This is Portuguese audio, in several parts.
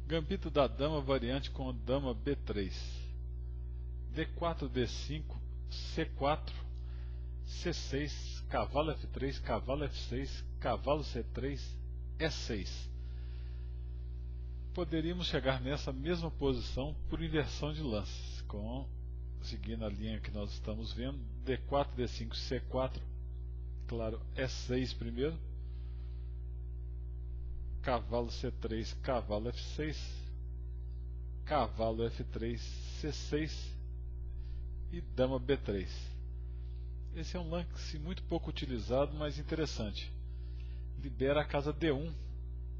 Gambito da dama variante com dama B3. D4, D5, C4, C6, cavalo F3, cavalo F6, cavalo C3, E6. Poderíamos chegar nessa mesma posição por inversão de lances, seguindo a linha que nós estamos vendo, D4, D5, C4, claro, E6 primeiro, cavalo C3, cavalo F6, cavalo F3, C6 e dama B3. Esse é um lance muito pouco utilizado, mas interessante. Libera a casa D1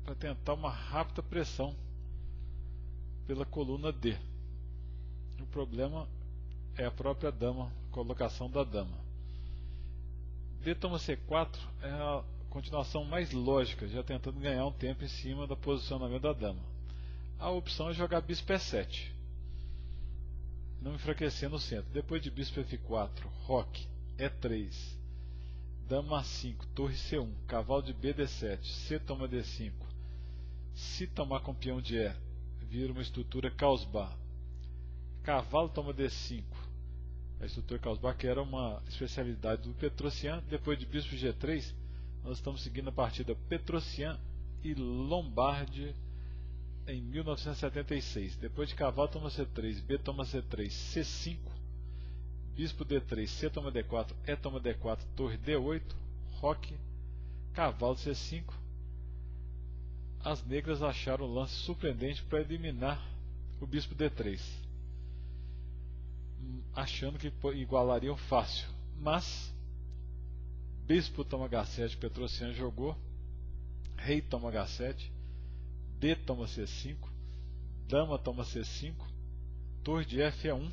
para tentar uma rápida pressão pela coluna D. O problema é a própria dama, a colocação da dama. D toma C4 é a continuação mais lógica, já tentando ganhar um tempo em cima do posicionamento da dama. A opção é jogar bispo E7, não enfraquecendo o centro. Depois de bispo F4, roque, E3, dama A5, torre C1, cavalo de B D7, C toma D5. Se tomar com peão de E, vira uma estrutura caos-bar. Cavalo toma D5, a estrutura caos-bar que era uma especialidade do Petrosian. Depois de bispo G3, nós estamos seguindo a partida Petrosian e Lombardi em 1976. Depois de cavalo toma C3, B toma C3, C5, bispo D3, C toma D4, E toma D4, torre D8, roque, cavalo C5. As negras acharam o lance surpreendente para eliminar o bispo D3, achando que igualariam fácil, mas bispo toma H7, Petrosian jogou, rei toma H7, D toma C5, dama toma C5, torre de F é 1.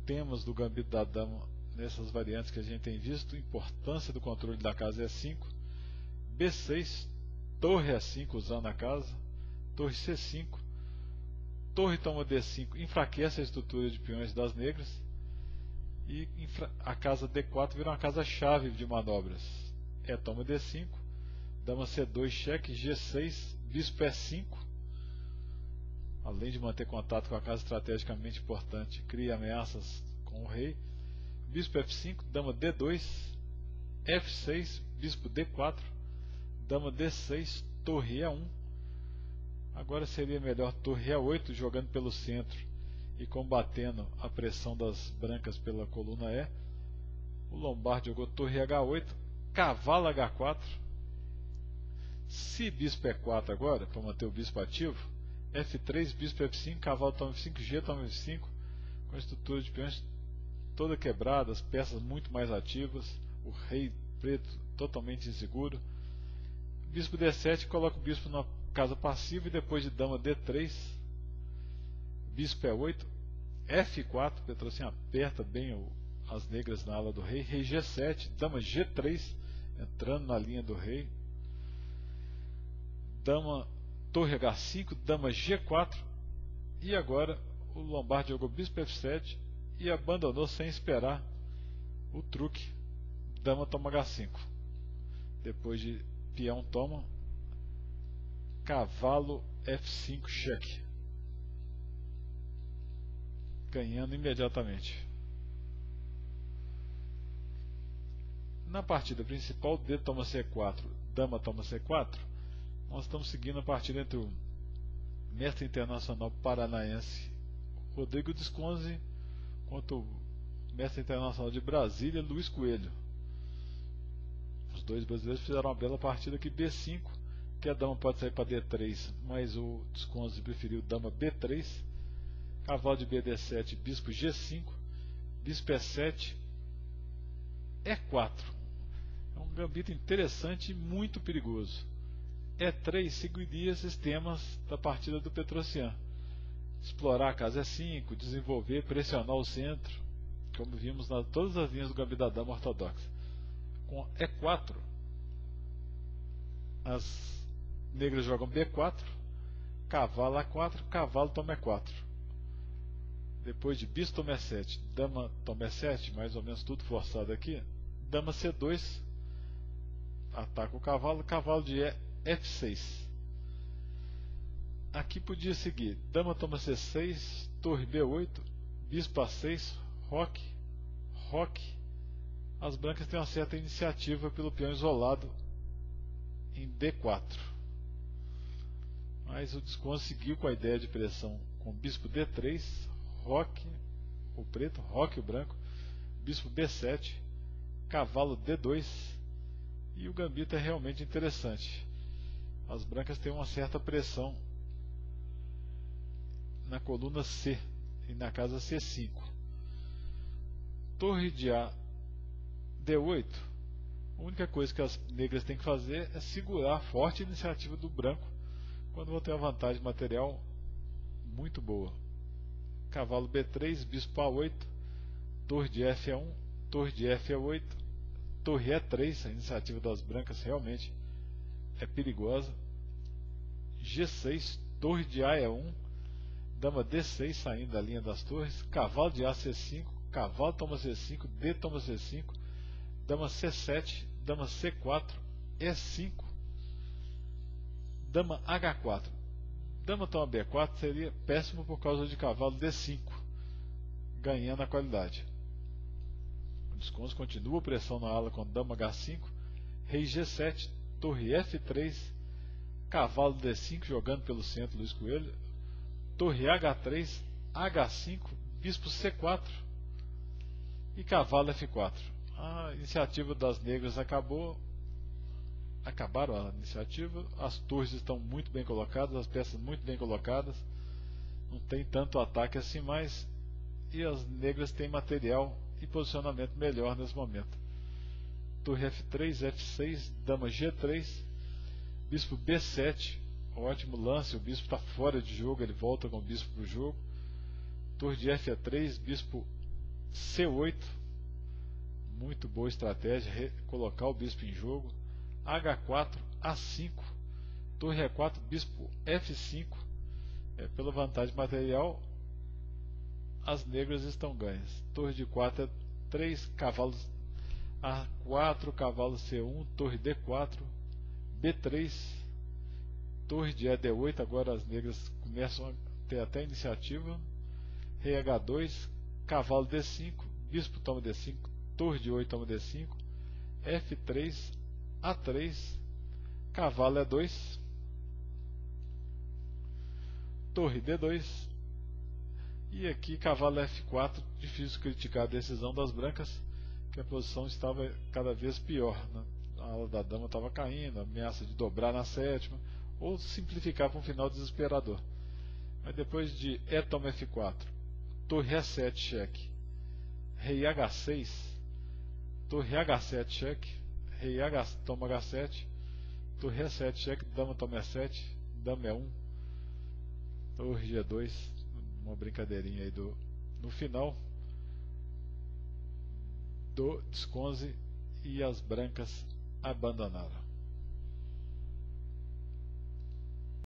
Temas do gambito da dama nessas variantes que a gente tem visto: importância do controle da casa E5, B6, torre E5 usando a casa, torre C5, torre toma D5, enfraquece a estrutura de peões das negras, e a casa D4 vira uma casa chave de manobras. E toma D5, dama C2 cheque, G6, bispo E5, além de manter contato com a casa estrategicamente importante, cria ameaças com o rei. Bispo F5, dama D2, F6, bispo D4, dama D6, torre E1. Agora seria melhor torre E8, jogando pelo centro e combatendo a pressão das brancas pela coluna E. O Lombardi jogou torre H8, cavalo H4. Se bispo E4 agora, para manter o bispo ativo, F3, bispo F5, cavalo toma F5, G toma F5, com a estrutura de peões toda quebrada, as peças muito mais ativas, o rei preto totalmente inseguro. Bispo D7, coloca o bispo na casa passiva, e depois de dama D3, bispo E8, F4, Petrosian aperta bem as negras na ala do rei, rei G7, dama G3, entrando na linha do rei, dama torre H5, dama G4, e agora o Lombardi jogou bispo F7 e abandonou sem esperar o truque, dama toma H5. Depois de peão toma, cavalo F5 cheque, ganhando imediatamente. Na partida principal, D toma C4, dama toma C4, nós estamos seguindo a partida entre o mestre internacional paranaense Rodrigo Desconze contra o mestre internacional de Brasília, Luiz Coelho. Os dois brasileiros fizeram uma bela partida aqui. B5, que a dama pode sair para D3, mas o Desconze preferiu dama B3, cavalo de BD7, bispo G5, bispo E7, E4. É um gambito interessante e muito perigoso. E3 seguiria esses temas da partida do Petrosian: explorar a casa E5, desenvolver, pressionar o centro, como vimos em todas as linhas do gambito da dama ortodoxa. Com E4, as negras jogam B4, cavalo A4, cavalo toma E4. Depois de bispo toma E7, dama toma E7, mais ou menos tudo forçado aqui, dama C2, ataca o cavalo, cavalo de F6. Aqui podia seguir dama toma C6, torre B8, bispo A6, roque, roque. As brancas têm uma certa iniciativa pelo peão isolado em D4. Mas o Visconde seguiu com a ideia de pressão com bispo D3, roque o preto, roque o branco, bispo B7, cavalo D2, e o gambito é realmente interessante. As brancas têm uma certa pressão na coluna C e na casa C5. Torre de A, D8. A única coisa que as negras têm que fazer é segurar a forte iniciativa do branco quando vão ter uma vantagem material muito boa. Cavalo B3, bispo A8, torre de F A1, torre de F A8, torre E3. A iniciativa das brancas realmente é perigosa. G6, torre de A E1, dama D6 saindo da linha das torres, cavalo de A C5, cavalo toma C5, D toma C5, dama C7, dama C4, E5, dama H4. Dama toma B4 seria péssimo por causa de cavalo D5, ganhando a qualidade. O Visconde continua pressão na ala com dama H5, rei G7, torre F3, cavalo D5 jogando pelo centro Luiz Coelho, torre H3, H5, bispo C4 e cavalo F4. A iniciativa das negras acabaram a iniciativa, as torres estão muito bem colocadas, as peças muito bem colocadas, não tem tanto ataque assim mais, e as negras têm material e posicionamento melhor nesse momento. Torre F3, F6, dama G3, bispo B7, ótimo lance, o bispo está fora de jogo, ele volta com o bispo para o jogo. Torre de F3, bispo C8, muito boa estratégia, colocar o bispo em jogo. H4, A5, torre E4, bispo F5. Pela vantagem material, as negras estão ganhas. Torre de 4 é 3, cavalos A4, cavalo C1, torre D4, B3, torre de E8. Agora as negras começam a ter até iniciativa. Rei H2, cavalo D5, bispo toma D5, torre de 8 toma D5, F3, A3, cavalo E2, torre D2, e aqui cavalo F4. Difícil criticar a decisão das brancas, que a posição estava cada vez pior, né? A ala da dama estava caindo, ameaça de dobrar na sétima, ou simplificar para um final desesperador. Mas depois de E toma F4, torre E7 cheque, rei H6, torre H7 cheque, rei H toma H7, torre E7 cheque, dama toma E7, dama E1, torre G2, uma brincadeirinha aí no final do Visconde, e as brancas abandonaram.